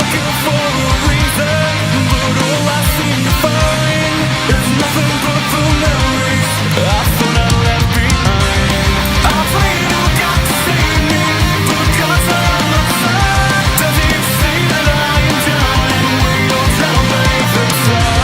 looking for a reason, but all I seem to find is nothing but the memories I thought I left behind. I pray you got to save me, because I'm upset. Does it see that I am dying? We don't tell me the sides.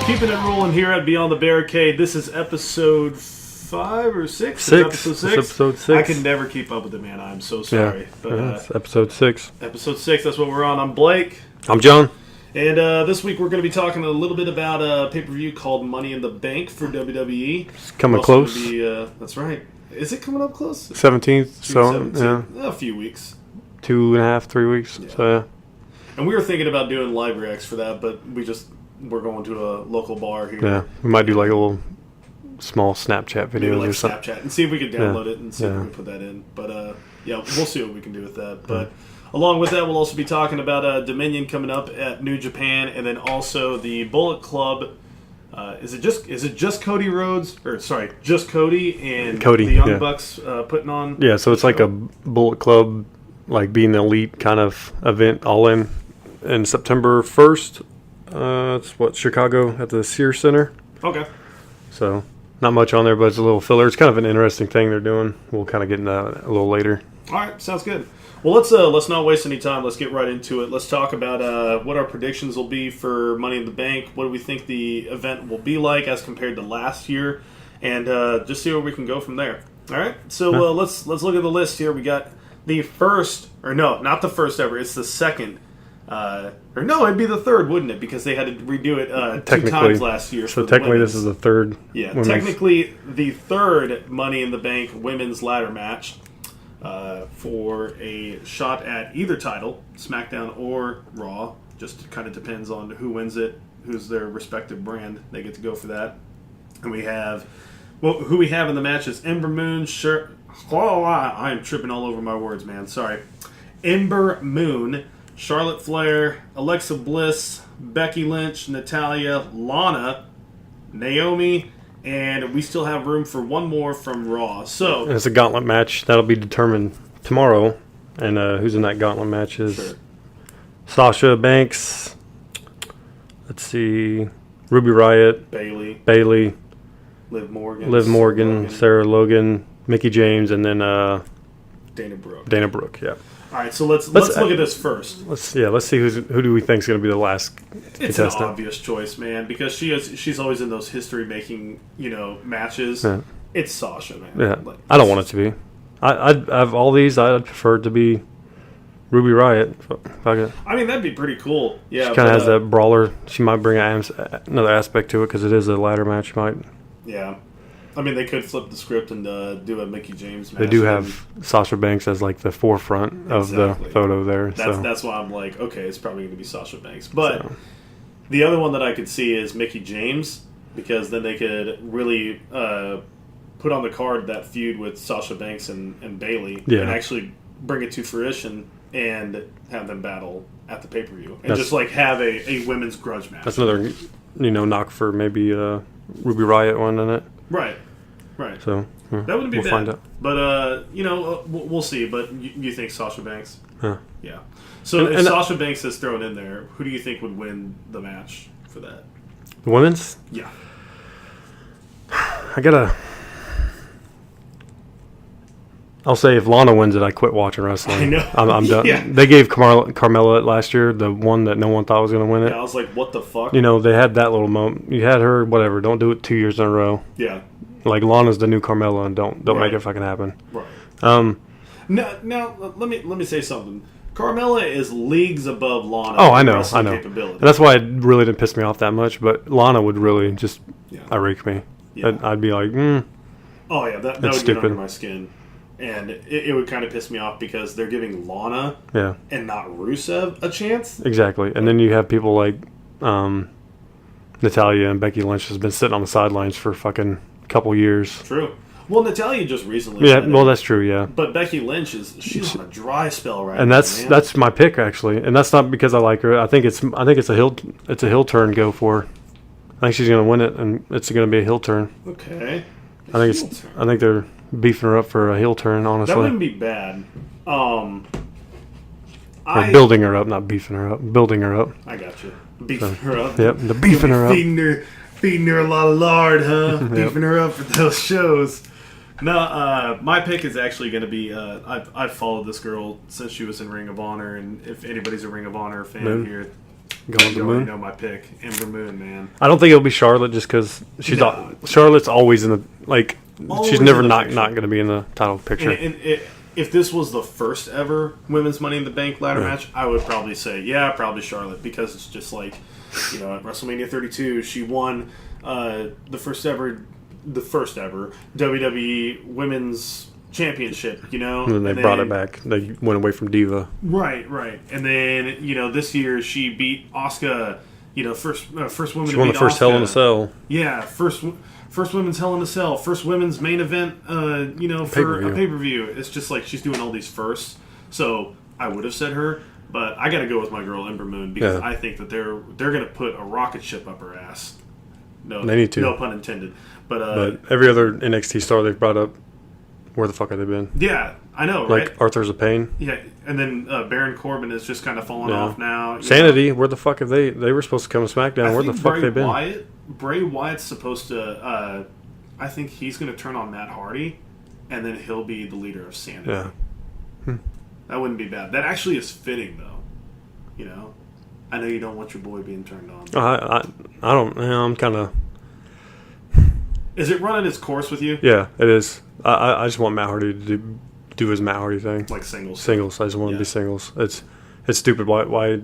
Keeping it rolling here at Beyond the Barricade. This is episode 5 or 6? Episode 6. Episode 6. I can never keep up with it, man. I'm so sorry. Yeah. But it's episode 6. Episode 6, that's what we're on. I'm Blake. I'm John. And this week we're going to be talking a little bit about a pay-per-view called Money in the Bank for WWE. It's coming close. That's right. Is it coming up close? 17th. So, 17th. yeah. A few weeks. 2.5, 3 weeks. Yeah. So, yeah. And we were thinking about doing live reacts for that, but we're going to a local bar here. Yeah. We might do like a little small Snapchat Maybe videos like or something. Snapchat and see if we can download it and see if we can put that in. But yeah, we'll see what we can do with that. But along with that, we'll also be talking about Dominion coming up at New Japan, and then also the Bullet Club. Is it just Cody Rhodes, or sorry, just Cody and Cody, the Young Bucks putting on? Yeah, so it's like a Bullet Club, like being the elite kind of event, all in September 1st. It's Chicago at the Sears Center. Okay. So not much on there, but it's a little filler. It's kind of an interesting thing they're doing. We'll kind of get into that a little later. All right, sounds good. Well, let's not waste any time. Let's get right into it. Let's talk about what our predictions will be for Money in the Bank. What do we think the event will be like as compared to last year, and just see where we can go from there. All right. So let's look at the list here. We got the first, or no, not the first ever. It's the second. Or no, it'd be the third, wouldn't it? Because they had to redo it 2 times last year. So technically, this is the third. Yeah, technically the third Money in the Bank women's ladder match for a shot at either title, SmackDown or Raw. Just kind of depends on who wins it, who's their respective brand. They get to go for that. And we have, who we have in the match is Ember Moon. I am tripping all over my words, man. Sorry. Ember Moon, Charlotte Flair, Alexa Bliss, Becky Lynch, Natalya, Lana, Naomi, and we still have room for one more from Raw. So it's a gauntlet match that'll be determined tomorrow, and who's in that gauntlet match is Sasha Banks. Let's see, Ruby Riott, Bayley, Liv Morgan, Sarah Logan, Mickie James, and then Dana Brooke. Yeah. All right, so let's look at this first. Let's see who do we think is going to be the last contestant. It's an obvious choice, man, because she's always in those history making matches. Yeah. It's Sasha, man. Yeah, I don't want it to be. I've all these. I'd prefer it to be Ruby Riott. I mean, that'd be pretty cool. Yeah, she kind of has that brawler. She might bring another aspect to it because it is a ladder match. Yeah. I mean, they could flip the script and do a Mickie James match. They do have Sasha Banks as like the forefront of the photo there. That's why I'm like, okay, it's probably going to be Sasha Banks. But the other one that I could see is Mickie James, because then they could really put on the card that feud with Sasha Banks and Bayley and actually bring it to fruition and have them battle at the pay-per-view. And just like have a women's grudge match. That's another knock for maybe Ruby Riott one in it. Right. So that wouldn't be bad. Find out. But we'll see. But you think Sasha Banks? Yeah. So if Sasha Banks is thrown in there, who do you think would win the match for that? The women's? Yeah. I'll say if Lana wins it, I quit watching wrestling. I know. I'm done. Yeah. They gave Carmella it last year, the one that no one thought was going to win it. Yeah, I was like, what the fuck? They had that little moment. You had her, whatever. Don't do it 2 years in a row. Yeah. Like Lana's the new Carmella, and don't make it fucking happen. Right. Now let me say something. Carmella is leagues above Lana. Oh, I know. Capability. And that's why it really didn't piss me off that much. But Lana would really just irate me. Yeah. I'd be like, Oh yeah, that would get under my skin. And it would kind of piss me off because they're giving Lana and not Rusev a chance. Exactly. And then you have people like Natalya and Becky Lynch has been sitting on the sidelines for fucking couple years. True. Well, Natalya just recently. Yeah, well, that's true. Yeah. But Becky Lynch she's on a dry spell right now. And that's my pick actually, and that's not because I like her. I think it's a hill turn go for her. I think she's gonna win it, and it's gonna be a heel turn. Okay. I think they're beefing her up for a heel turn. Honestly, that wouldn't be bad. Or building her up, not beefing her up. Building her up. I got you. Beefing her up. Yep, the beefing her up. Feeding her a lot of lard, huh? Yep. Beefing her up for those shows. No, my pick is actually going to be. I've followed this girl since she was in Ring of Honor, and if anybody's a Ring of Honor fan here, you already know my pick, Ember Moon, man. I don't think it'll be Charlotte just because Charlotte's always in the she's never not going to be in the title picture. And if this was the first ever women's Money in the Bank ladder match, I would probably say probably Charlotte, because it's just like, at WrestleMania 32 she won the first ever WWE Women's Championship, And then they brought it back. They went away from Diva. Right. And then, this year she beat Asuka, first woman she to beat won the first Asuka. Hell in a Cell. Yeah, first women's Hell in a Cell. First women's main event, for a pay-per-view. It's just like she's doing all these firsts. So I would have said her, but I got to go with my girl Ember Moon, because I think that they're going to put a rocket ship up her ass. No, they need to. No pun intended. But every other NXT star they've brought up, where the fuck have they been? Yeah, I know, like right? Arthur's a Pain. Yeah, and then Baron Corbin is just kind of falling off now. Sanity, where the fuck have they? They were supposed to come to SmackDown. Where the fuck have they been? Bray Wyatt's supposed to. I think he's going to turn on Matt Hardy, and then he'll be the leader of Sanity. Yeah, that wouldn't be bad. That actually is fitting, though. I know you don't want your boy being turned on. I don't. I'm kind of. Is it running its course with you? Yeah, it is. I just want Matt Hardy to do his Matt Hardy thing. Like singles. Singles. I just want to be singles. It's stupid. Why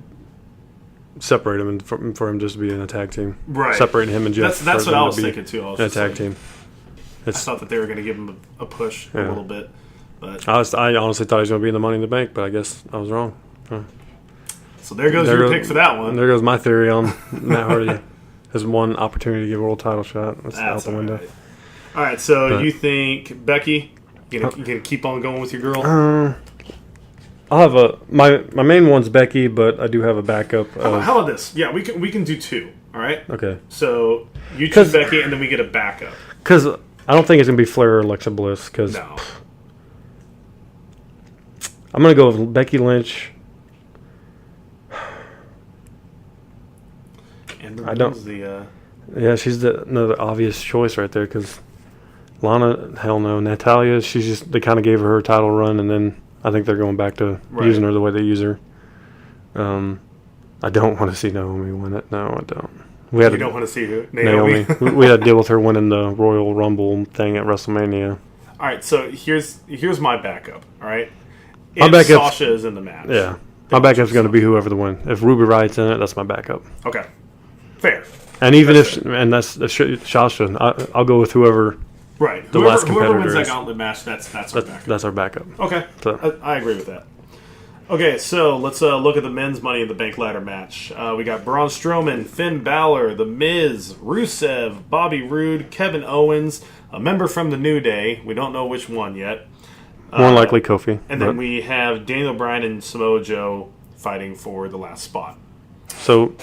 separate him for him just to be in a tag team? Right. Separating him and Jeff. That's what I was thinking too. In a tag team. I thought that they were going to give him a push a little bit, but I honestly thought he was going to be in the Money in the Bank, but I guess I was wrong. So there goes your pick for that one. There goes my theory on Matt Hardy. Has one opportunity to get a world title shot. That's out the window. Right. All right, so you think Becky? You gonna keep on going with your girl? I'll have my main one's Becky, but I do have a backup. How about this? Yeah, we can do two. All right. Okay. So you choose Becky, and then we get a backup. Because I don't think it's gonna be Flair or Alexa Bliss. Because no. I'm gonna go with Becky Lynch. I don't. Yeah, she's another obvious choice right there, because Lana, hell no. Natalia, they kind of gave her title run, and then I think they're going back to using her the way they use her. I don't want to see Naomi win it. No, I don't. You don't want to see who? Naomi. We had to deal with her winning the Royal Rumble thing at WrestleMania. All right, so here's my backup. All right, if Sasha is in the match, my backup's going to be whoever the win. If Ruby Riot's in it, that's my backup. Okay, fair. And even that's Sasha, I'll go with whoever. Right. The last competitor whoever wins that is. gauntlet match, that's our backup. That's our backup. Okay. So. I agree with that. Okay, so let's look at the men's Money in the Bank ladder match. We got Braun Strowman, Finn Balor, The Miz, Rusev, Bobby Roode, Kevin Owens, a member from the New Day. We don't know which one yet. More likely Kofi. And then we have Daniel Bryan and Samoa Joe fighting for the last spot. So,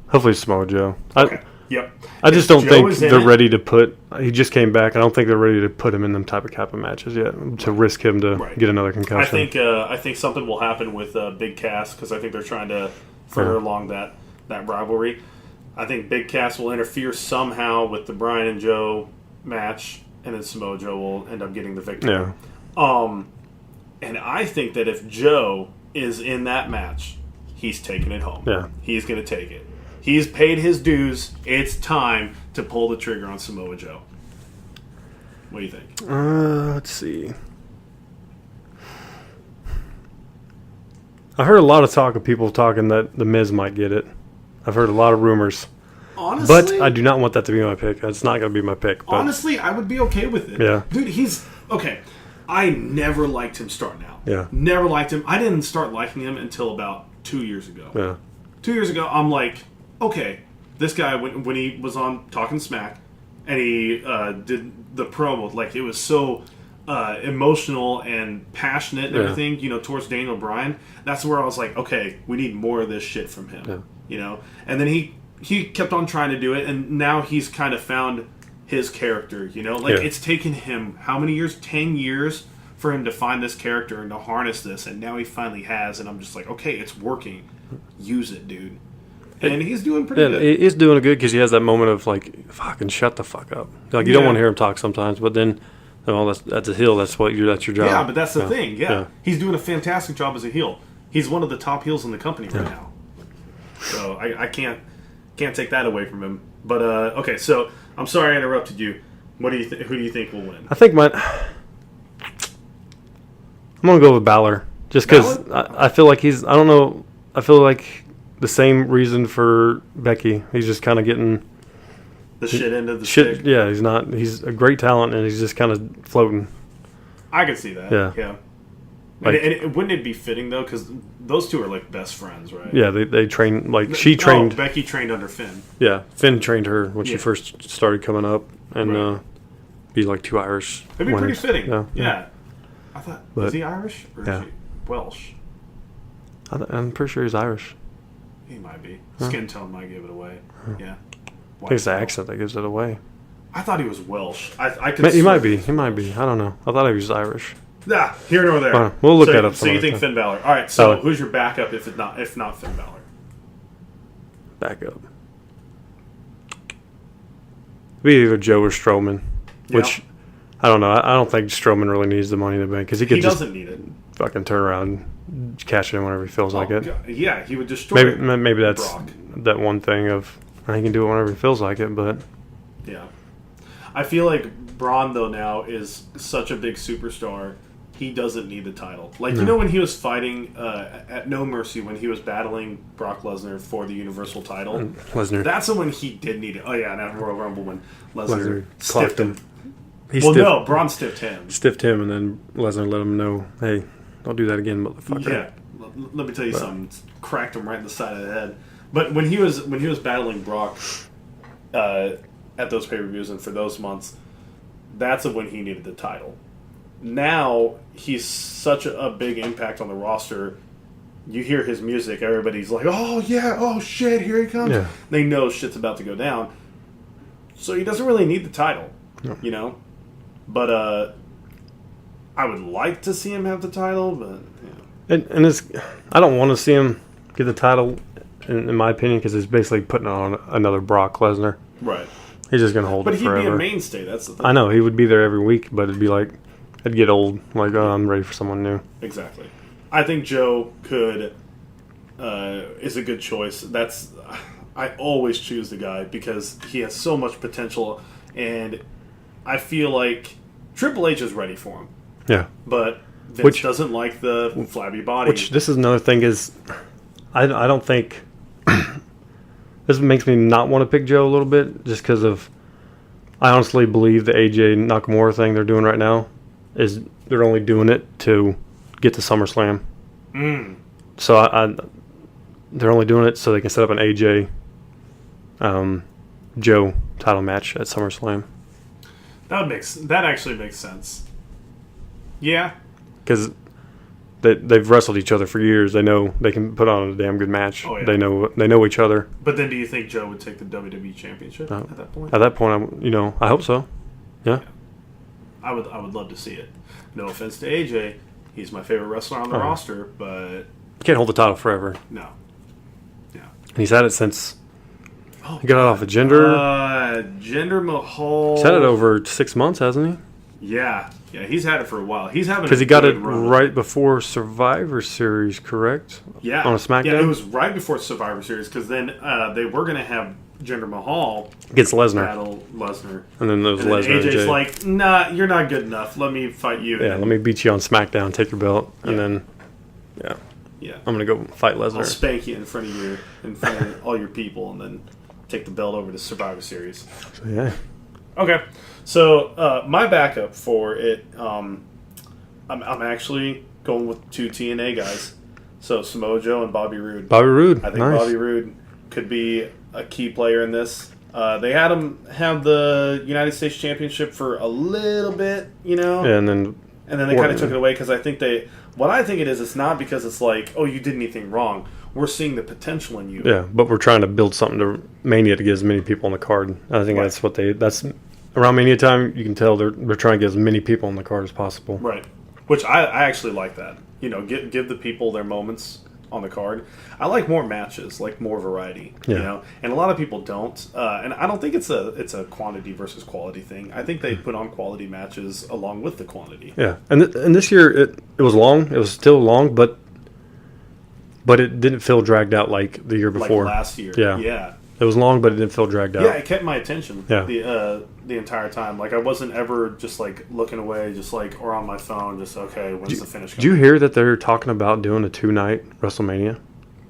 hopefully Samoa Joe. Okay. Yep. I just don't think they're ready to put... He just came back. I don't think they're ready to put him in them type of Kappa matches yet, to risk him to get another concussion. I think something will happen with Big Cass, because I think they're trying to further along that rivalry. I think Big Cass will interfere somehow with the Bryan and Joe match, and then Samoa Joe will end up getting the victory. Yeah. And I think that if Joe is in that match, he's taking it home. Yeah. He's going to take it. He's paid his dues. It's time to pull the trigger on Samoa Joe. What do you think? Let's see. I heard a lot of talk of people talking that The Miz might get it. I've heard a lot of rumors. Honestly, but I do not want that to be my pick. That's not going to be my pick. But. Honestly, I would be okay with it. Yeah. Dude, he's... Okay, I never liked him starting out. Yeah. Never liked him. I didn't start liking him until about 2 years ago. Yeah. 2 years ago, I'm like... Okay, this guy, when he was on Talking Smack, and he did the promo, like, it was so emotional and passionate and everything, towards Daniel Bryan, that's where I was like, okay, we need more of this shit from him, And then he kept on trying to do it, and now he's kind of found his character, It's taken him, how many years? 10 years for him to find this character and to harness this, and now he finally has, and I'm just like, okay, it's working. Use it, dude. And he's doing pretty good. He's doing good because he has that moment of like, fucking shut the fuck up. Like you don't want to hear him talk sometimes, but then, well, that's a heel. That's your job. Yeah, but that's the thing. Yeah, he's doing a fantastic job as a heel. He's one of the top heels in the company right now. So I can't take that away from him. But okay, so I'm sorry I interrupted you. What do you who do you think will win? I think I'm gonna go with Balor just because I feel like he's. I don't know. I feel like the same reason for Becky. He's just kind of getting the shit end of the stick. Yeah, he's not. He's a great talent, and he's just kind of floating. I can see that. Yeah. Like, and wouldn't it be fitting though? Because those two are like best friends, right? Yeah, they train like she trained. Becky trained under Finn. Yeah, Finn trained her when she first started coming up, and be like two Irish. It'd be pretty fitting. Yeah. I thought was he Irish or is he Welsh? I'm pretty sure he's Irish. He might be. Skin tone might give it away. Yeah. I think it's the accent that gives it away. I thought he was Welsh. I could. He might be. He might be. I don't know. I thought he was Irish. Nah, here nor there. We'll look that up. So you think Finn Balor? All right. So who's your backup if not Finn Balor? Backup. Be either Joe or Strowman, which I don't know. I don't think Strowman really needs the Money in the Bank because he doesn't need it. Fucking turn around, and cash it in whenever he feels like it. God. Yeah, he would destroy. Maybe that's Brock. That one thing of he can do it whenever he feels like it, but yeah, I feel like Braun though now is such a big superstar. He doesn't need the title. Like, you know when he was fighting at No Mercy, when he was battling Brock Lesnar for the Universal title? Lesnar. That's when he did need it. Oh, yeah, and at Royal Rumble when Lesnar stiffed him. No, Braun stiffed him. Stiffed him, and then Lesnar let him know, hey, don't do that again, motherfucker. Yeah. Let me tell you something. Cracked him right in the side of the head. But when he was battling Brock at those pay-per-views and for those months, that's when he needed the title. Now he's such a big impact on the roster. You hear his music, everybody's like, "Oh yeah, oh shit, here he comes." Yeah. They know shit's about to go down, so he doesn't really need the title, you know. But I would like to see him have the title, but and it's I don't want to see him get the title, in my opinion, because it's basically putting on another Brock Lesnar. Right. He's just gonna hold it forever. But he'd be a mainstay. That's the thing. I know he would be there every week, but it'd be like. It'd get old. Like, I'm ready for someone new. Exactly. I think Joe is a good choice. I always choose the guy because he has so much potential, and I feel like Triple H is ready for him. Yeah. But Vince doesn't like the flabby body. Which, this is another thing is, I don't think, this makes me not want to pick Joe a little bit, just because of, I honestly believe the AJ Nakamura thing they're doing right now, is they're only doing it to get to SummerSlam. So they're only doing it so they can set up an AJ Joe title match at SummerSlam. That actually makes sense. Yeah, because they've wrestled each other for years. They know they can put on a damn good match. Oh, yeah. They know each other. But then, do you think Joe would take the WWE Championship at that point? At that point, I hope so. Yeah. I would love to see it. No offense to AJ, he's my favorite wrestler on the roster, but you can't hold the title forever. No. Yeah. And he's had it since he got it off of Jinder. Jinder Mahal. He's had it over 6 months, hasn't he? Yeah, he's had it for a while. He's having because he got it right before Survivor Series, correct? Yeah, on a SmackDown. Yeah, it was right before Survivor Series because then they were going to have Jinder Mahal against Lesnar. Battle Lesnar. And then there was Lesnar. AJ's like, nah, you're not good enough. Let me fight you. Yeah, let me beat you on SmackDown, take your belt, and then, I'm going to go fight Lesnar. I'll spank you in front of all your people, and then take the belt over to Survivor Series. So, yeah. Okay. So, my backup for it, I'm actually going with two TNA guys. So, Samoa Joe and Bobby Roode. Bobby Roode, I think Bobby Roode could be a key player in this. They had him have the United States Championship for a little bit, Yeah, and then they kind of took it away because I think what I think it is, it's not because it's like, oh, you did anything wrong. We're seeing the potential in you. Yeah, but we're trying to build something to Mania to get as many people on the card. I think that's around Mania time. You can tell they're trying to get as many people on the card as possible. Right. Which I actually like that. You know, give the people their moments on the card. I like more matches, like more variety. Yeah. You know, and a lot of people don't. And I don't think it's a quantity versus quality thing. I think they put on quality matches along with the quantity. Yeah, and this year it was long. It was still long, but it didn't feel dragged out like the year before. Like last year. Yeah. Yeah. It was long, but it didn't feel dragged out. Yeah, it kept my attention. Yeah. The entire time. Like I wasn't ever just like looking away, just like or on my phone, just okay. When's the finish? Did you hear that they're talking about doing a 2-night WrestleMania?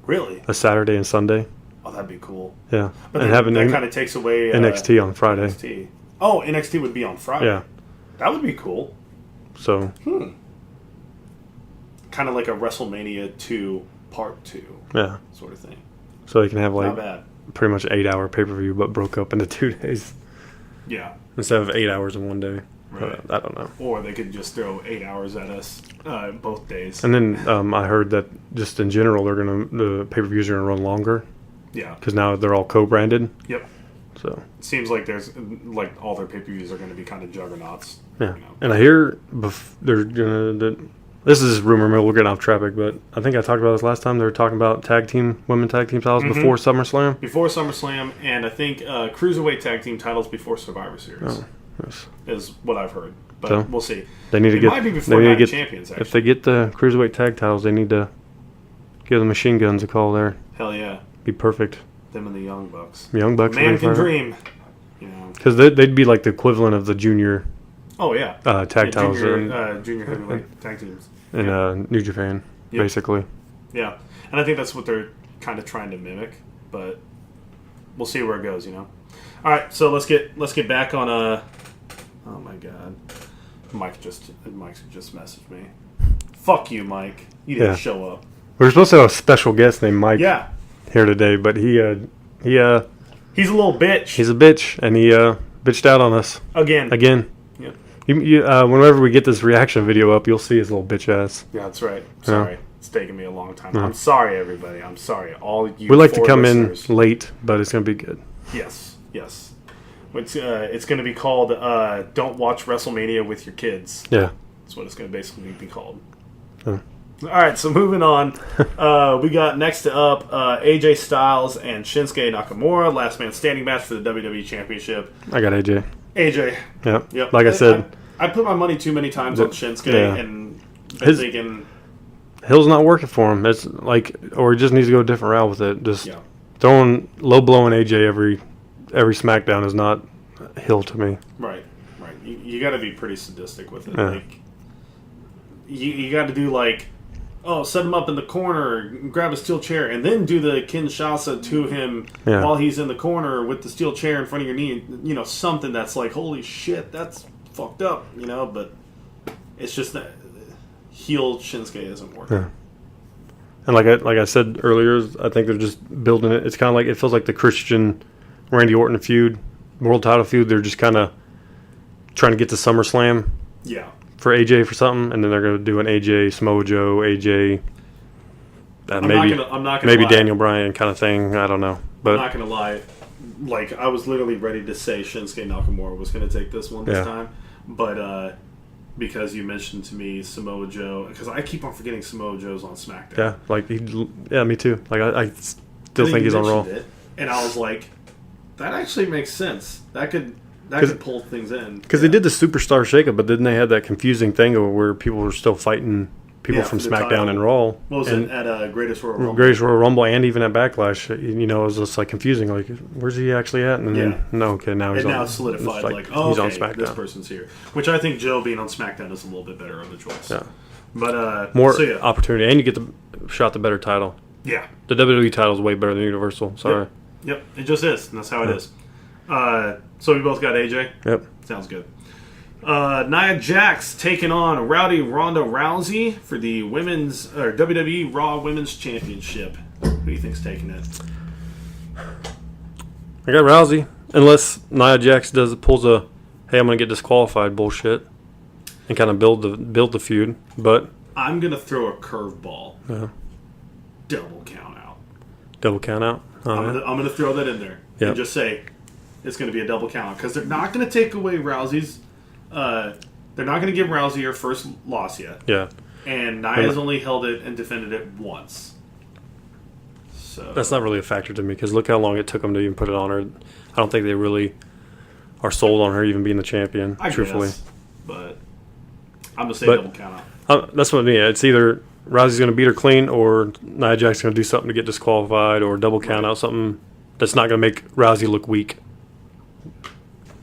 Really? A Saturday and Sunday. Oh, that'd be cool. Yeah, But and then having that kind of takes away NXT on Friday. NXT. Oh, NXT would be on Friday. Yeah, that would be cool. So. Kind of like a WrestleMania 2 Part 2. Yeah. Sort of thing. So they can have like Not bad. pretty much 8-hour pay-per-view, but broke up into 2 days. Yeah. Instead of 8 hours in one day. Right. I don't know. Or they could just throw 8 hours at us both days. And then I heard that just in general, the pay-per-views are gonna run longer. Yeah. Because now they're all co-branded. Yep. So it seems like there's like all their pay-per-views are going to be kind of juggernauts. yeah. You know. And I hear they're gonna. This is rumor mill. We're getting off topic, but I think I talked about this last time. They were talking about women tag team titles before SummerSlam. Before SummerSlam, and I think cruiserweight tag team titles before Survivor Series. Oh, yes. Is what I've heard, but So, we'll see. They need to It might be before Night of Champions. Actually, if they get the cruiserweight tag titles, they need to give the Machine Guns a call there. Hell yeah, Be perfect. them and the Young Bucks. Young Bucks. Man can dream. You know, because they'd be like the equivalent of the junior. Oh yeah. Tag titles Junior heavyweight tag teams. In New Japan, basically. Yeah, and I think that's what they're kind of trying to mimic, but we'll see where it goes. You know. All right, so let's get back on a. Oh my God, Mike just messaged me. Fuck you, Mike. You didn't show up. We were supposed to have a special guest named Mike. Yeah. Here today, but he's a little bitch. He's a bitch, and he bitched out on us again. Yeah. Whenever we get this reaction video up, you'll see his little bitch ass. Yeah, that's right. Sorry, it's taken me a long time. I'm sorry, everybody. I'm sorry, all you. We like to come listeners. in late, but it's gonna be good. Yes. It's going to be called "Don't Watch WrestleMania with Your Kids." Yeah, that's what it's going to basically be called. Oh. All right, so moving on, we got next up AJ Styles and Shinsuke Nakamura, last man standing match for the WWE Championship. I got AJ. Yep. Like I said, I put my money too many times on Shinsuke, and thinking Hill's not working for him. It's like, or he just needs to go a different route with it. Just throwing low blowing AJ every SmackDown is not Hill to me. Right. You got to be pretty sadistic with it. Yeah. Like you got to do like, set him up in the corner, grab a steel chair, and then do the Kinshasa to him while he's in the corner with the steel chair in front of your knee. You know, something that's like, holy shit, that's fucked up. You know, but it's just that heel Shinsuke isn't working. Yeah. And like I said earlier, I think they're just building it. It's kind of like, it feels like the Christian Randy Orton feud, world title feud. They're just kind of trying to get to SummerSlam. Yeah. For AJ for something, and then they're going to do an AJ Samoa Joe, AJ, I'm not gonna maybe lie. Daniel Bryan kind of thing. I don't know, but I'm not gonna lie. Like I was literally ready to say Shinsuke Nakamura was going to take this one this time, but because you mentioned to me Samoa Joe, because I keep on forgetting Samoa Joe's on SmackDown. Yeah, me too. Like I still think he's on Raw, and I was like, that actually makes sense. That could pull things in. Because they did the Superstar Shakeup, but then they had that confusing thing where people were still fighting people from SmackDown and Raw. What was it at Greatest Royal Rumble? Greatest Royal Rumble, and even at Backlash, it was just like confusing. Like, where's he actually at? And then now he's on. Now it's solidified. He's on SmackDown. This person's here. Which I think Joe being on SmackDown is a little bit better of a choice. Yeah, but more opportunity, and you get the better title. Yeah, the WWE title is way better than Universal. Sorry. Yep, it just is, and that's how it is. So we both got AJ? Yep. Sounds good. Nia Jax taking on Rowdy Ronda Rousey for the WWE Raw Women's Championship. Who do you think's taking it? I got Rousey, unless Nia Jax pulls a "hey, I'm going to get disqualified" bullshit and kind of build the feud. But I'm going to throw a curveball. Yeah. Double count out. Double count out. I'm going to throw that in there and just say it's going to be a double count because they're not going to take away Rousey's they're not going to give Rousey her first loss yet. Yeah. And Nia's only held it and defended it once. So that's not really a factor to me because look how long it took them to even put it on her. I don't think they really are sold on her even being the champion, truthfully. Guess, but I'm going to say double count out. That's what I mean. It's either Rousey's going to beat her clean or Nia Jax's going to do something to get disqualified or double count out something that's not going to make Rousey look weak.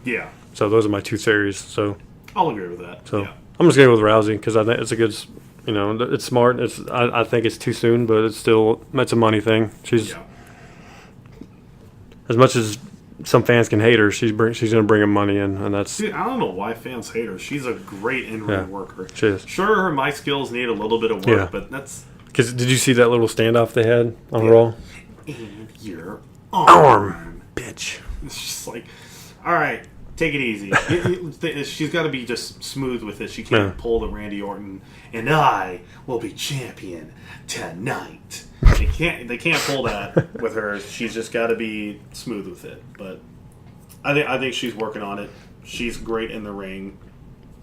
Yeah. So those are my two theories. So I'll agree with that. So I'm just going to go with Rousey because I think it's a good, it's smart. I think it's too soon, but it's a money thing. She's as much as some fans can hate her, she's going to bring them money in, and that's. Dude, I don't know why fans hate her. She's a great in-ring worker. She is. Sure, her mic skills need a little bit of work, but that's. Because did you see that little standoff they had on Raw? And your arm, bitch. It's just like, all right, take it easy. She's got to be just smooth with it. She can't pull the Randy Orton, and I will be champion tonight. They can't pull that with her. She's just got to be smooth with it. But I think she's working on it. She's great in the ring.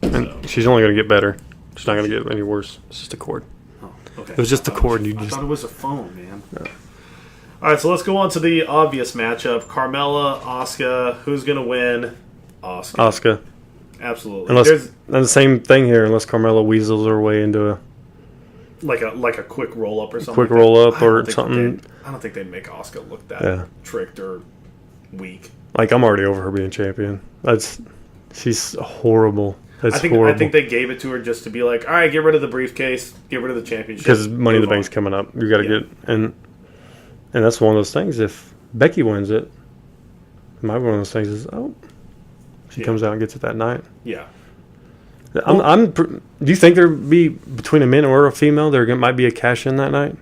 So. She's only going to get better. She's not going to get any worse. It's just a cord. Oh, okay. It was just a cord. I thought it was a phone, man. Yeah. All right, so let's go on to the obvious matchup: Carmella, Asuka. Who's going to win? Asuka. Absolutely. And the same thing here. Unless Carmella weasels her way into a. Like a quick roll up or something. Quick roll up or something. I don't think they'd make Asuka look that tricked or weak. Like I'm already over her being champion. She's horrible. I think they gave it to her just to be like, all right, get rid of the briefcase, get rid of the championship. Because Money in the Bank's coming up. You got to get and that's one of those things. If Becky wins it, one of those things is she comes out and gets it that night. Yeah. Do you think there'd be between a man or a female there might be a cash in that night?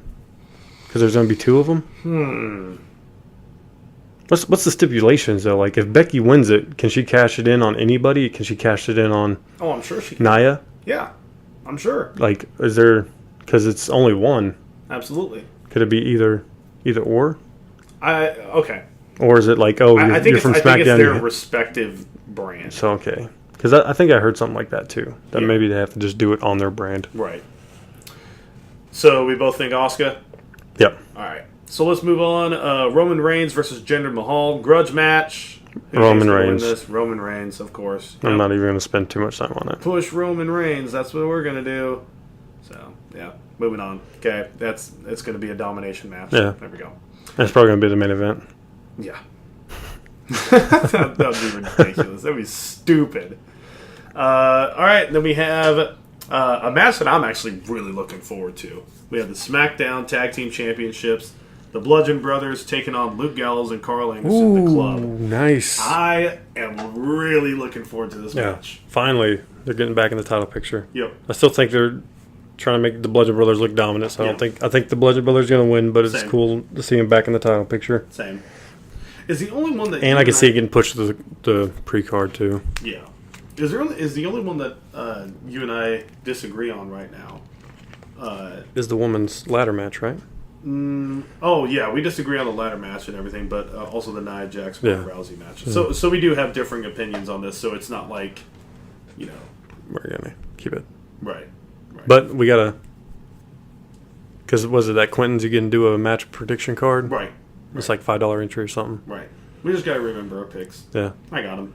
Because there's going to be two of them. What's the stipulations though? Like if Becky wins it, can she cash it in on anybody? Can she cash it in on? Oh, I'm sure she can. Nia. Yeah, I'm sure. Like, is there? Because it's only one. Absolutely. Could it be either or? Okay. Or is it like you're from SmackDown? I think it's their respective brand. So okay. Because I think I heard something like that too. That maybe they have to just do it on their brand. Right. So we both think Asuka? Yep. All right. So let's move on. Roman Reigns versus Jinder Mahal. Grudge match. Roman Reigns. Roman Reigns, of course. I'm not even going to spend too much time on that. Push Roman Reigns. That's what we're going to do. So, moving on. Okay. It's going to be a domination match. Yeah. There we go. That's probably going to be the main event. Yeah. that would be ridiculous. That would be stupid. All right, then we have a match that I'm actually really looking forward to. We have the SmackDown Tag Team Championships. The Bludgeon Brothers taking on Luke Gallows and Carl Anderson, the Club. Nice. I am really looking forward to this match. Finally, they're getting back in the title picture. Yep. I still think they're trying to make the Bludgeon Brothers look dominant, so I think the Bludgeon Brothers are going to win, but it's cool to see them back in the title picture. Same. Is the only one that... And I can see it getting pushed to the pre-card, too. Yeah. Is the only one that you and I disagree on right now? Is the women's ladder match, right? We disagree on the ladder match and everything, but also the Nia Jax Rousey match. So we do have differing opinions on this, so it's not like, we're going to keep it. Right. But we got to... Because was it that Quentin's you can do a match prediction card? Right. It's like $5 entry or something. Right. We just got to remember our picks. Yeah. I got them.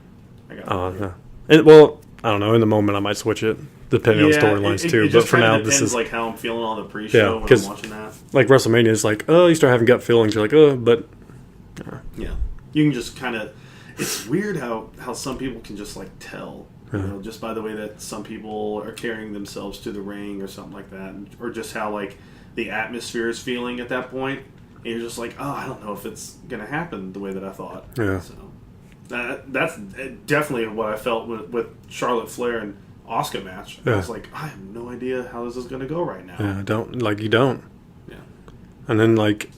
Yeah. And, well, I don't know. In the moment, I might switch it, depending on storylines, too. But for now, this is like how I'm feeling on the pre-show when I'm watching that. Like WrestleMania is like, you start having gut feelings. You're like, but... Yeah. You can just kind of... It's weird how some people can just, like, tell. Just by the way that some people are carrying themselves to the ring or something like that. Or just how, like, the atmosphere is feeling at that point. And you're just like, I don't know if it's going to happen the way that I thought. Yeah. So that's definitely what I felt with Charlotte Flair and Asuka match. I was like, I have no idea how this is going to go right now. Yeah, you don't. Yeah. And then, like,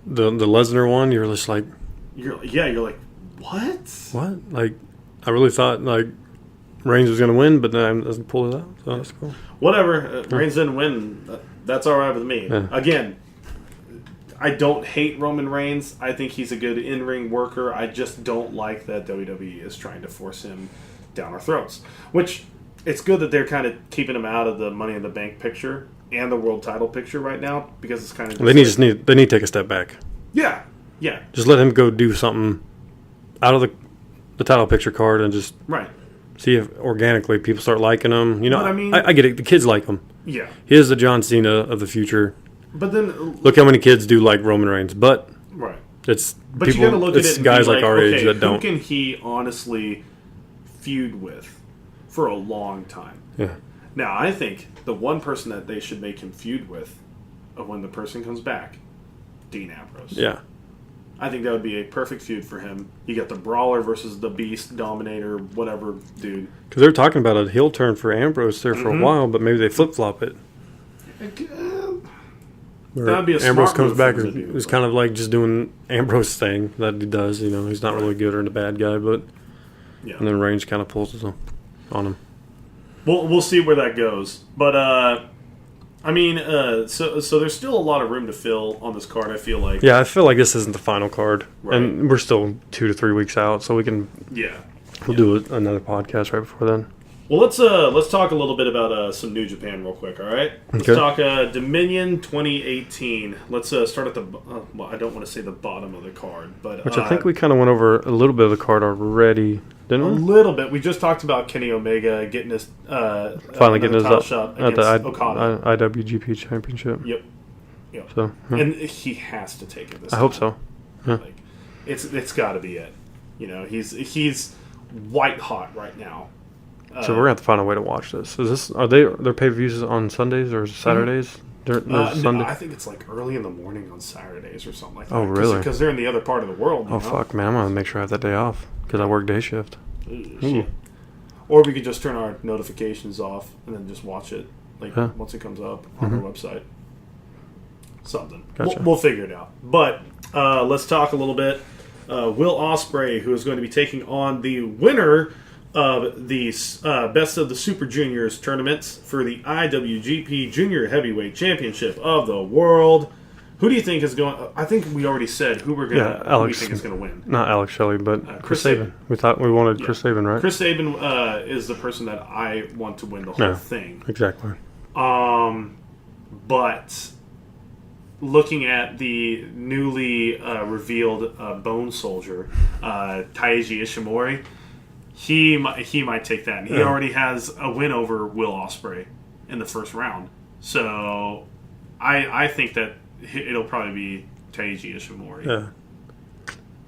the Lesnar one, you're just like... You're like, what? What? Like, I really thought, like, Reigns was going to win, but then doesn't pull it out, so that's cool. Whatever. Reigns didn't win. That's all right with me. Yeah. Again, I don't hate Roman Reigns. I think he's a good in-ring worker. I just don't like that WWE is trying to force him down our throats. Which, it's good that they're kind of keeping him out of the Money in the Bank picture and the world title picture right now, because it's kind of... They need to take a step back. Yeah. Just let him go do something out of the title picture card and just see if organically people start liking him. You know, I mean, I get it. The kids like him. Yeah. He is the John Cena of the future. But then... Look how many kids do like Roman Reigns. But it's but people, you got to look at it and guys be like our age that don't. Who can he honestly feud with for a long time? Yeah. Now, I think the one person that they should make him feud with when the person comes back, Dean Ambrose. Yeah. I think that would be a perfect feud for him. You got the Brawler versus the Beast, Dominator, whatever dude. Because they're talking about a heel turn for Ambrose there for a while, but maybe they flip-flop it. That'd be a Ambrose smart comes move back for him and to do, it's kind of like just doing Ambrose thing that he does. You know, he's not really good or a bad guy, but and then Reigns kind of pulls it on him. We'll see where that goes, but I mean, so there's still a lot of room to fill on this card. I feel like. Yeah, I feel like this isn't the final card, and we're still 2 to 3 weeks out, so we can. We'll do another podcast right before then. Well, let's talk a little bit about some New Japan real quick. All right, let's talk Dominion 2018. Let's start at the. Well, I don't want to say the bottom of the card, but which I think we kind of went over a little bit of the card already, didn't we? A little bit. We just talked about Kenny Omega getting his finally getting his title shot at the Okada. IWGP Championship. Yep. So and he has to take it this time. I hope so. Yeah. Like, it's got to be it. You know, he's white hot right now. So we're gonna have to find a way to watch this. Are their pay-per-views on Sundays or Saturdays? No, I think it's like early in the morning on Saturdays or something like that. Oh, really? Because they're in the other part of the world. Oh, fuck, man. I'm going to make sure I have that day off because I work day shift. Shit. Or we could just turn our notifications off and then just watch it once it comes up on our website. Something. Gotcha. We'll figure it out. But let's talk a little bit. Will Ospreay, who is going to be taking on the winner of the Best of the Super Juniors tournaments for the IWGP Junior Heavyweight Championship of the World. Who do you think is going? I think we already said who we think is going to win. Not Alex Shelley, but Chris Sabin. We wanted Chris Sabin, right? Chris Sabin is the person that I want to win the whole thing. Exactly. But looking at the newly revealed Bone Soldier, Taiji Ishimori. He might take that. And he already has a win over Will Ospreay in the first round. So I think that it'll probably be Taiji Ishimori. Yeah. I'm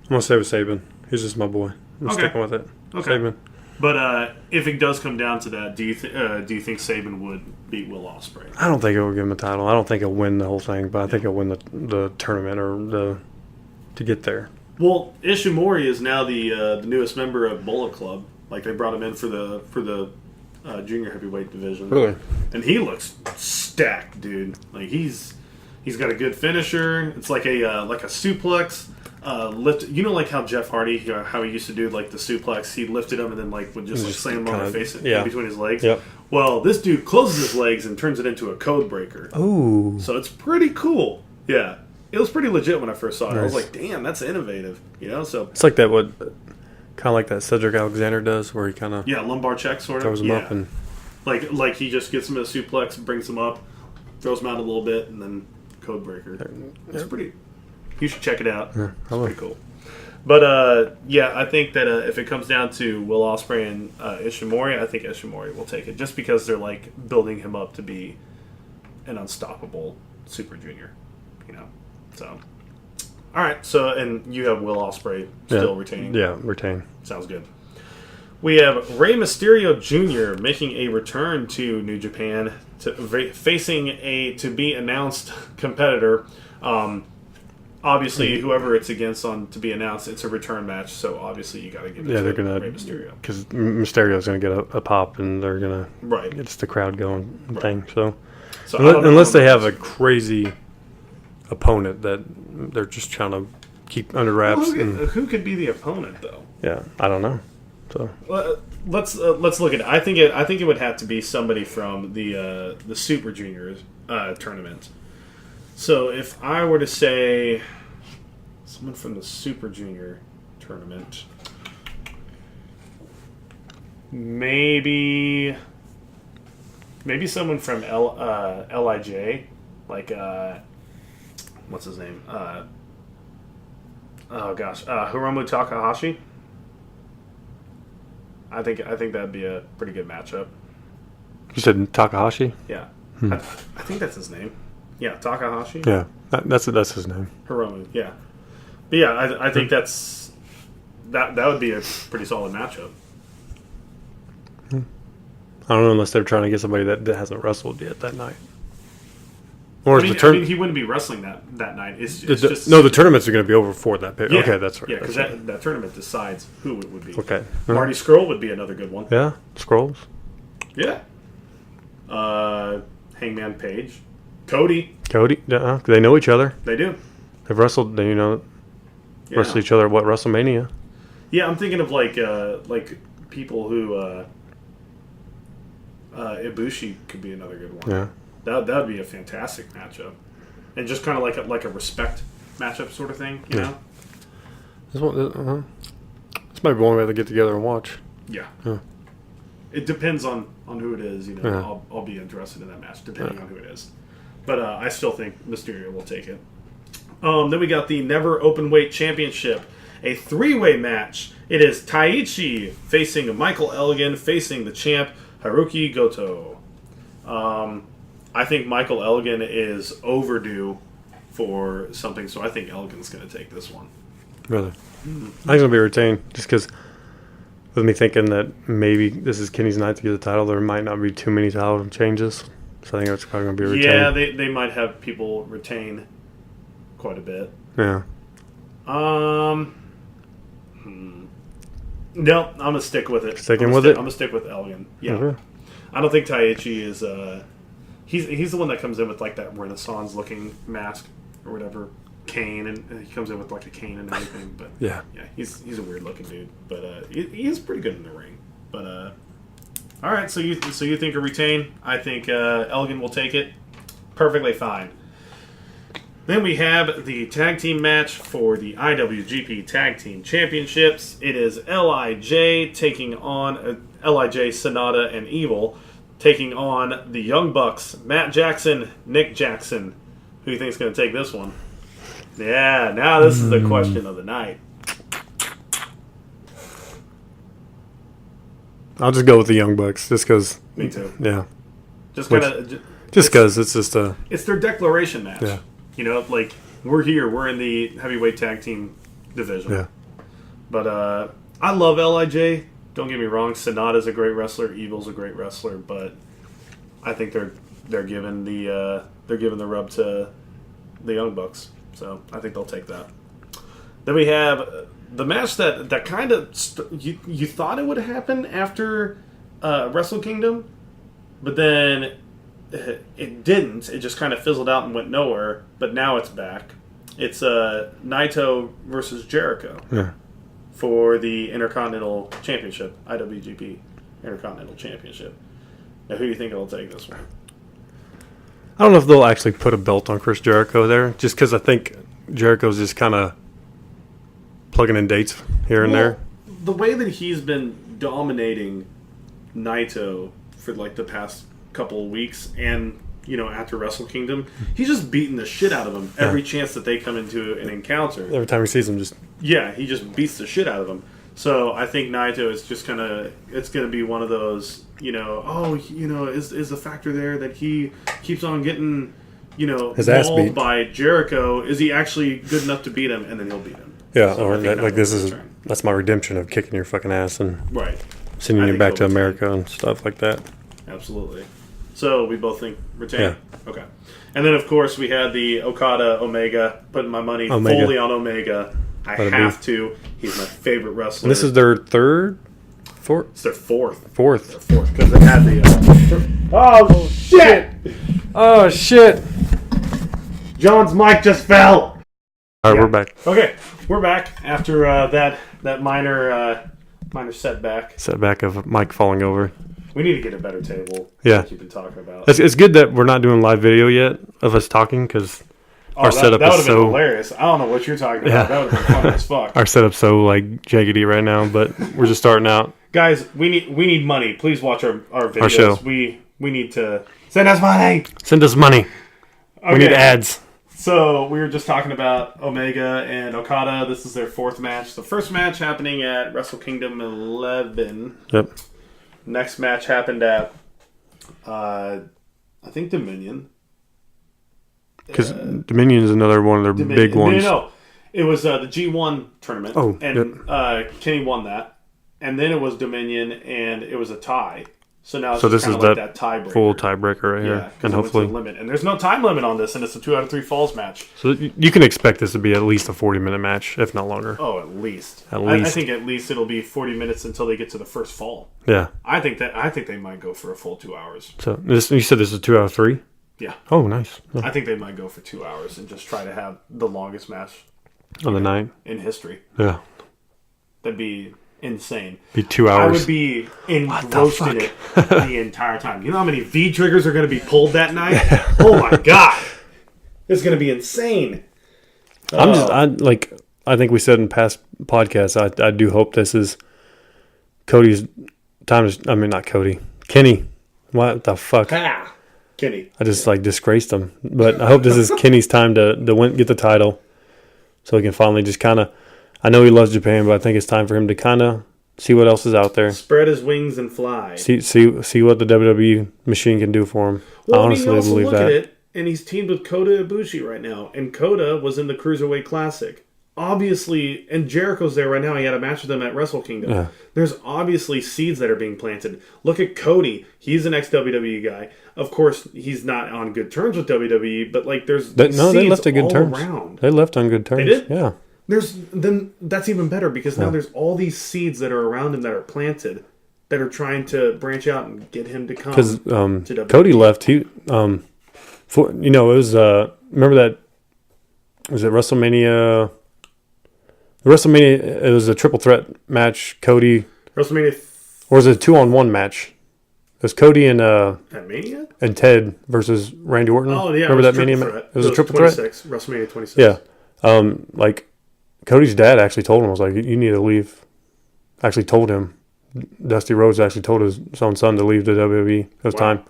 going to stay with Sabin. He's just my boy. I'm sticking with it. Okay. Sabin. But if it does come down to that, do you think Sabin would beat Will Ospreay? I don't think it will give him a title. I don't think he'll win the whole thing, but I think he'll win the tournament or to get there. Well, Ishimori is now the newest member of Bullet Club. Like, they brought him in for the junior heavyweight division. Really? And he looks stacked, dude. Like, he's got a good finisher. It's like a suplex lift. You know, like how Jeff Hardy, how he used to do like the suplex. He lifted him and then would just slam him on the face in between his legs. Yep. Well, this dude closes his legs and turns it into a code breaker. Ooh. So it's pretty cool. Yeah. It was pretty legit when I first saw it. Nice. I was like, damn, that's innovative. You know, so it's like that kind of like that Cedric Alexander does, where he kind of lumbar check sort of throws him up and like he just gets him in a suplex, brings him up, throws him out a little bit, and then code breaker. It's pretty. You should check it out. Yeah, it's pretty cool. But I think that if it comes down to Will Ospreay and Ishimori, I think Ishimori will take it just because they're like building him up to be an unstoppable Super Junior. You know. So, all right. So, and you have Will Ospreay still retaining. Yeah, retain. Sounds good. We have Rey Mysterio Jr. making a return to New Japan, facing a to be announced competitor. Obviously, whoever it's against to be announced, it's a return match. So obviously, you got to give it to Rey Mysterio because Mysterio's going to get a pop, and they're going to it's the crowd going thing. So unless they have a crazy opponent that they're just trying to keep under wraps. Who could be the opponent though? Yeah, I don't know. So let's look at it. I think it would have to be somebody from the Super Juniors tournament. So if I were to say someone from the Super Junior tournament, maybe someone from LIJ, like what's his name? Hiromu Takahashi. I think that'd be a pretty good matchup. You said Takahashi? Yeah, I think that's his name. Yeah, Takahashi. Yeah, that's his name. Hiromu. Yeah, but yeah, I think that would be a pretty solid matchup. I don't know unless they're trying to get somebody that hasn't wrestled yet that night. Or I mean, he wouldn't be wrestling that night. It's just the tournaments are going to be over before that period. Yeah, okay, that's right. Yeah, because that tournament decides who it would be. Okay. Marty Scurll would be another good one. Yeah, Scrolls. Yeah. Hangman Page. Cody. They know each other. They do. They've wrestled, wrestled each other at what, WrestleMania? Yeah, I'm thinking of like people who Ibushi could be another good one. Yeah. That would be a fantastic matchup. And just kind of like a respect matchup sort of thing, you know? This might be one way to get together and watch. Yeah. It depends on who it is, I'll be interested in that match depending on who it is. But I still think Mysterio will take it. Then we got the Never Openweight Championship, a 3-way match. It is Taichi facing Michael Elgin, facing the champ Haruki Goto. I think Michael Elgin is overdue for something, so I think Elgin's going to take this one. Really? Mm-hmm. I think he's going to be retained, just because with me thinking that maybe this is Kenny's night to get the title, there might not be too many title changes. So I think it's probably going to be retained. Yeah, they might have people retain quite a bit. Yeah. No, I'm going to stick with it. I'm going to stick with Elgin. Yeah. Okay. I don't think Taichi is... He's the one that comes in with like that Renaissance-looking mask or whatever, cane, and he comes in with like a cane and everything. But yeah, he's a weird-looking dude, but he is pretty good in the ring. But all right, so you think a retain? I think Elgin will take it. Perfectly fine. Then we have the tag team match for the IWGP Tag Team Championships. It is LIJ taking on LIJ, Sonata, and Evil, taking on the Young Bucks, Matt Jackson, Nick Jackson. Who do you think is going to take this one? Yeah, now this is the question of the night. I'll just go with the Young Bucks, just because. Me too. Yeah. Just because it's just a... It's their declaration match. Yeah. Like, we're here. We're in the heavyweight tag team division. Yeah. But I love LIJ. Don't get me wrong, Sonata's a great wrestler, Evil's a great wrestler, but I think they're giving the rub to the Young Bucks, so I think they'll take that. Then we have the match that kind of you thought it would happen after Wrestle Kingdom, but then it didn't. It just kind of fizzled out and went nowhere. But now it's back. It's Naito versus Jericho. Yeah. For the Intercontinental Championship, IWGP Intercontinental Championship. Now, who do you think will take this one? I don't know if they'll actually put a belt on Chris Jericho there, just because I think Jericho's just kind of plugging in dates here and there. The way that he's been dominating Naito for like the past couple of weeks, and after Wrestle Kingdom, he's just beating the shit out of them every chance that they come into an encounter. Every time he sees them, he just beats the shit out of them. So I think Naito is just it's going to be one of those, is the factor there that he keeps on getting, his ass beat by Jericho. Is he actually good enough to beat him? And then he'll beat him. Yeah, so that's my redemption of kicking your fucking ass and sending you back to America and stuff like that. Absolutely. So we both think retain? Yeah. Okay. And then, of course, we had the Okada Omega, putting my money fully on Omega. I have to. He's my favorite wrestler. And this is their third? Fourth? It's their fourth. Fourth. Because they had the... Oh, shit! Oh, shit! John's mic just fell! All right, we're back. Okay, we're back after that minor setback. Setback of Mike falling over. We need to get a better table. Yeah. Like you've been talking about. It's good that we're not doing live video yet of us talking, because our setup that is so... been hilarious. I don't know what you're talking about. That would have been fun as fuck. Our setup's so, jaggedy right now, but we're just starting out. Guys, we need money. Please watch our videos. Our show. We need to send us money. Send us money. Okay. We need ads. So we were just talking about Omega and Okada. This is their fourth match. The first match happening at Wrestle Kingdom 11. Yep. Next match happened at, I think, Dominion. Because Dominion is another one of their big ones. No. It was the G1 tournament. Oh, and Kenny won that. And then it was Dominion, and it was a tie. So now it's this is like that tiebreaker. Full tiebreaker right here. And hopefully... limit. And there's no time limit on this, and it's a 2 out of 3 falls match. So you can expect this to be at least a 40-minute match, if not longer. Oh, at least. I think at least it'll be 40 minutes until they get to the first fall. Yeah. I think they might go for a full 2 hours. So you said this is 2 out of 3? Yeah. Oh, nice. Oh. I think they might go for 2 hours and just try to have the longest match on the night in history. Yeah. That'd be insane. Be 2 hours. I would be engrossed in it the entire time. You know how many V triggers are going to be pulled that night? Oh my god, it's going to be insane. I think we said in past podcasts. I do hope this is Cody's time. Not Cody. Kenny. What the fuck? Kenny. I just disgraced him. But I hope this is Kenny's time to get the title, so he can finally just kind of. I know he loves Japan, but I think it's time for him to kind of see what else is out there. Spread his wings and fly. See what the WWE machine can do for him. Well, I honestly believe that. Look at it, and he's teamed with Kota Ibushi right now, and Kota was in the Cruiserweight Classic. Obviously, and Jericho's there right now. He had a match with them at Wrestle Kingdom. Yeah. There's obviously seeds that are being planted. Look at Cody. He's an ex-WWE guy. Of course, he's not on good terms with WWE, but there's they left on good terms. Around. They left on good terms. They did? Yeah. Then that's even better because now there's all these seeds that are around him that are planted that are trying to branch out and get him to come. Because Cody left. He it was remember that was it WrestleMania? It was a triple threat match. Cody WrestleMania, or was it a 2-on-1 match? It was Cody and at Mania and Ted versus Randy Orton. Oh yeah, remember that Mania? It was a triple threat. WrestleMania 26. Yeah, Cody's dad actually told him, was like, you need to leave. Actually told him, Dusty Rhodes actually told his own son to leave the WWE. It was time.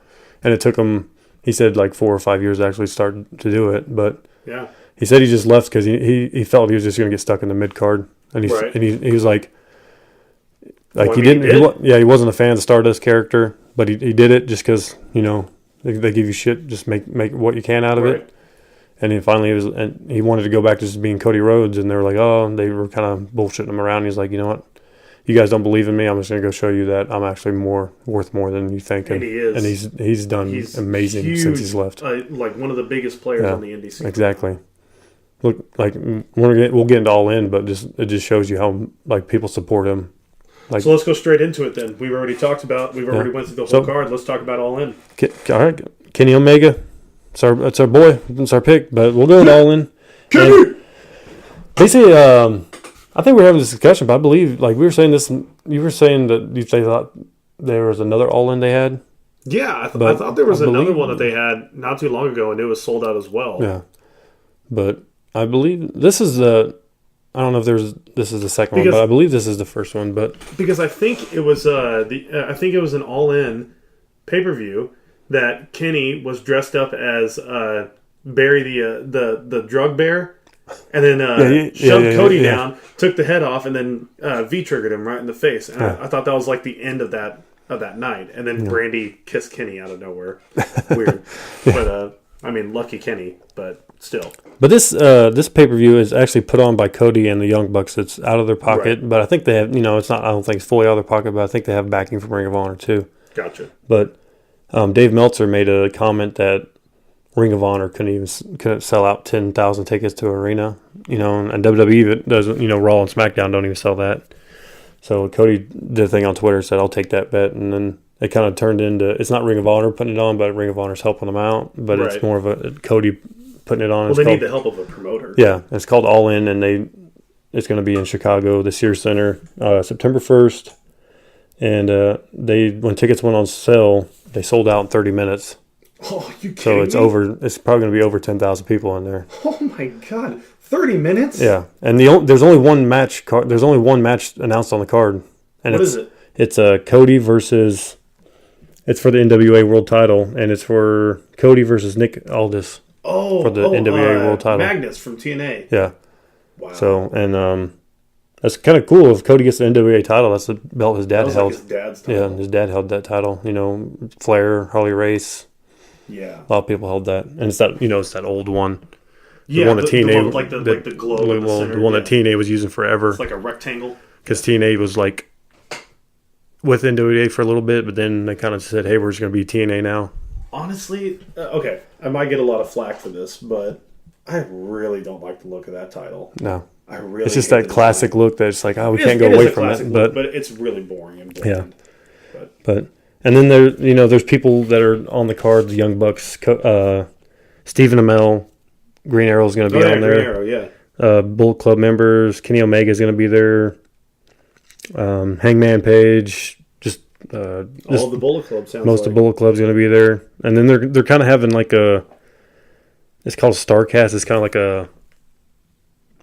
And it took him, he said, 4 or 5 years to actually start to do it. But yeah, he said he just left because he felt he was just going to get stuck in the mid-card. And, he was like he wasn't a fan of the Stardust character, but he did it just because, they give you shit, just make what you can out of it. And then finally he wanted to go back to just being Cody Rhodes, and they were like, oh, they were kind of bullshitting him around. He's like, you know what? You guys don't believe in me. I'm just going to go show you that I'm actually worth more than you think. And he is. And he's done amazing huge, since he's left. One of the biggest players on the indie scene. Exactly. Look, we'll get into All In, but it just shows you how people support him. So let's go straight into it then. We've already went through the whole card. Let's talk about All In. All right, Kenny Omega. It's our boy. It's our pick, but we'll go with All In. Basically, I think we're having this discussion, but I believe, we were saying this, you were saying that they thought there was another All In they had. Yeah, I thought there was another one that they had not too long ago, and it was sold out as well. Yeah, but I believe this is I don't know if this is the second one, but I believe this is the first one. But because I think it was an All In pay-per-view that Kenny was dressed up as Barry the drug bear, and then shoved Cody down, took the head off, and then V-triggered him right in the face. And I thought that was the end of that night. And then Brandy kissed Kenny out of nowhere. Weird. But lucky Kenny, but still. But this pay-per-view is actually put on by Cody and the Young Bucks. It's out of their pocket, right. But I think they have, it's not, I don't think it's fully out of their pocket, but I think they have backing from Ring of Honor too. Gotcha. But Dave Meltzer made a comment that Ring of Honor couldn't sell out 10,000 tickets to arena, and WWE doesn't, Raw and SmackDown don't even sell that. So Cody did a thing on Twitter, said, I'll take that bet, and then it kind of turned into, it's not Ring of Honor putting it on, but Ring of Honor's helping them out, but right. It's more of a Cody putting it on. Well, they need the help of a promoter. Yeah, it's called All In, and it's going to be in Chicago, the Sears Center, September 1st, and when tickets went on sale, they sold out in 30 minutes. Oh, you kidding So it's me? it's probably going to be over 10,000 people in there. Oh my God, 30 minutes? Yeah, and there's only one match. There's only one match announced on the card. And what is it? It's Cody versus. It's for the NWA World Title, and it's for Cody versus Nick Aldis for the NWA World Title. Magnus from TNA. Yeah. Wow. So and that's kind of cool. If Cody gets the NWA title, that's the belt his dad held. Like his dad's title. Yeah, his dad held that title. You know, Flair, Harley Race. Yeah. A lot of people held that, and it's that it's that old one. The one that TNA, like the globe in the center. The one that TNA was using forever. It's like a rectangle. Because TNA was like with NWA for a little bit, but then they kind of said, "Hey, we're just going to be TNA now." Honestly, okay, I might get a lot of flack for this, but I really don't like the look of that title. No, I really. It's just that classic look that's like, we can't go away from it. But it's really boring and bland. Yeah. But and then there's people that are on the card. The Young Bucks, Stephen Amell, Green Arrow's going to be on there. Green Arrow, yeah. Bullet Club members, Kenny Omega's going to be there. Hangman Page, all of the Bullet Club sounds most of Bullet Club's going to be there, and then they're kind of having like it's called Starcast. It's kind of like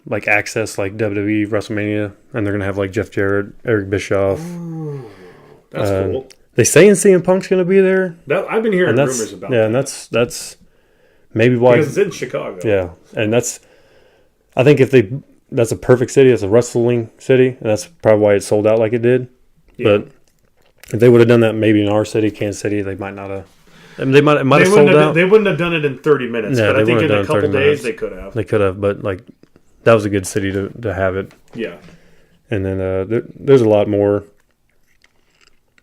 like Access, like WWE WrestleMania, and they're going to have like Jeff Jarrett, Eric Bischoff. Ooh, that's cool. They saying CM Punk's going to be there. I've been hearing rumors about. Yeah, and that's maybe why because it's in Chicago. Yeah, and I think that's a perfect city. It's a wrestling city, and that's probably why it sold out like it did. Yeah. But if they would have done that maybe in our city, Kansas City, they might not have. I mean, it might have sold out. They wouldn't have done it in 30 minutes, but I think in a couple days they could have. They could have, but like that was a good city to have it. Yeah. And then there's a lot more.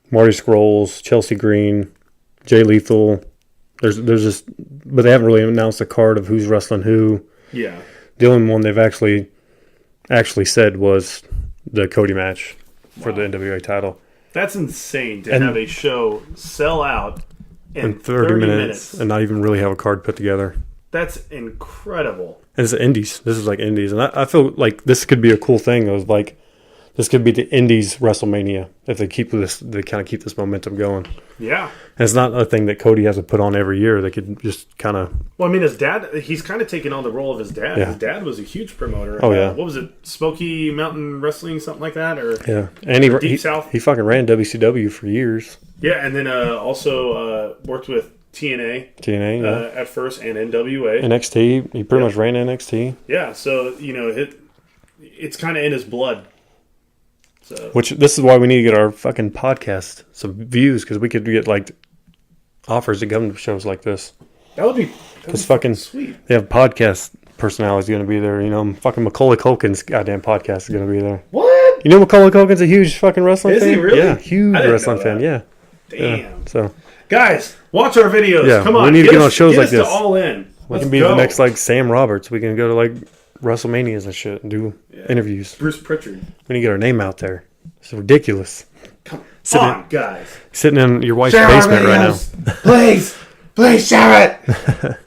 Marty Scrolls, Chelsea Green, Jay Lethal. There's just, but they haven't really announced a card of who's wrestling who. Yeah. The only one they've actually said was the Cody match for the NWA title. That's insane to have a show sell out in 30 minutes and not even really have a card put together. That's incredible. And it's the Indies. This is like Indies. And I feel like this could be a cool thing. It was like, this could be the Indies WrestleMania if they kind of keep this momentum going. Yeah. And it's not a thing that Cody has to put on every year. They could just kind of... Well, I mean, his dad, he's kind of taken on the role of his dad. Yeah. His dad was a huge promoter. Oh, yeah. What was it? Smoky Mountain Wrestling, something like that? Or yeah. And Deep South? He fucking ran WCW for years. Yeah, and then also worked with TNA. TNA, yeah. At first, and NWA. NXT. He pretty much ran NXT. Yeah, so, it's kind of in his blood. So. Which, this is why we need to get our fucking podcast some views, because we could get, like, offers to come to shows like this. That would be fucking sweet. They have podcast personalities going to be there. Fucking Macaulay Culkin's goddamn podcast is going to be there. What? You know Macaulay Culkin's a huge fucking wrestling fan? Is he really? Yeah, huge wrestling fan, yeah. Damn. Yeah, so. Guys, watch our videos. Yeah, come on. We need to get on shows like this. this. All in. We can be the next, like, Sam Roberts. We can go to, like, WrestleManias and shit and do interviews. Bruce Pritchard. We need to get our name out there. It's ridiculous. Come on, guys. Sitting in your wife's basement right now. Please share it.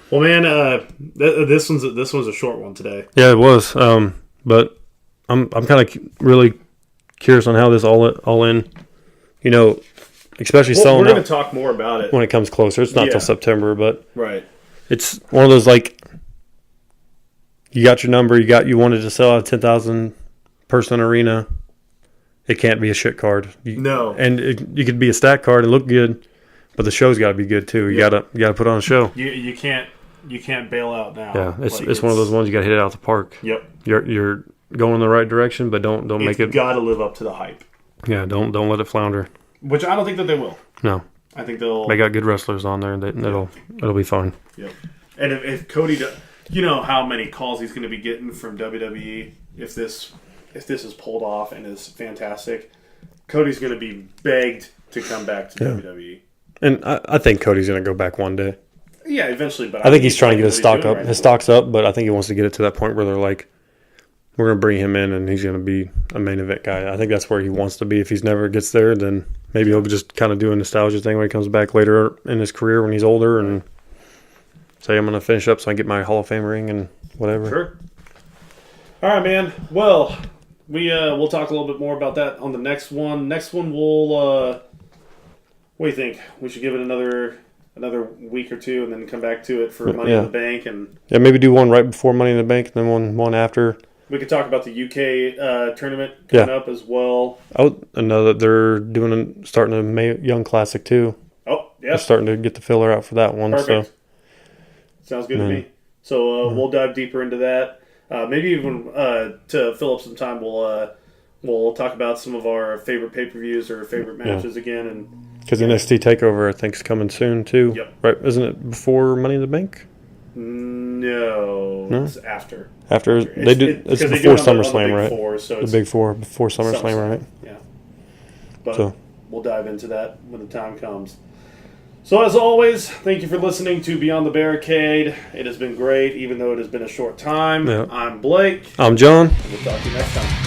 Well, man, this one's a short one today. Yeah, it was. But I'm kind of really curious on how this all in. Especially selling. We're going to talk more about it when it comes closer. It's not till September, but right. It's one of those, like, you got your number. You wanted to sell out a 10,000 person arena. It can't be a shit card. No. And you could be a stack card and look good, but the show's got to be good too. You gotta put on a show. You can't bail out now. Yeah, it's one of those ones you got to hit it out the park. Yep. You're going in the right direction, but don't make it. Got to live up to the hype. Yeah, don't let it flounder. Which I don't think that they will. No. I think they'll. They got good wrestlers on there, and it'll be fun. Yep. And if Cody, you know how many calls he's going to be getting from WWE if this is pulled off and is fantastic. Cody's going to be begged to come back to WWE. And I think Cody's going to go back one day. Yeah, eventually. But I think he's trying to get his stock up. His stock's up, but I think he wants to get it to that point where they're like, we're going to bring him in and he's going to be a main event guy. I think that's where he wants to be. If he's never gets there, then maybe he'll just kind of do a nostalgia thing when he comes back later in his career when he's older and say, I'm going to finish up so I can get my Hall of Fame ring and whatever. Sure. All right, man. Well, we'll talk a little bit more about that on the next one. Next one, we'll what do you think? We should give it another week or two and then come back to it for Money in the Bank and maybe do one right before Money in the Bank and then one after. We could talk about the UK tournament coming up as well. Oh, I know that they're starting a May Young Classic too. Oh, yeah. They're starting to get the filler out for that one. Perfect. So sounds good to me. So we'll dive deeper into that. Maybe even to fill up some time, we'll talk about some of our favorite pay-per-views or favorite matches again, and because NXT Takeover I think is coming soon too. Yep. Right? Isn't it before Money in the Bank? No, it's after. After they do, it's before SummerSlam, right? Four, so the Big Four before SummerSlam, right? Yeah. But we'll dive into that when the time comes. So as always, thank you for listening to Beyond the Barricade. It has been great, even though it has been a short time. Yeah. I'm Blake. I'm John. And we'll talk to you next time.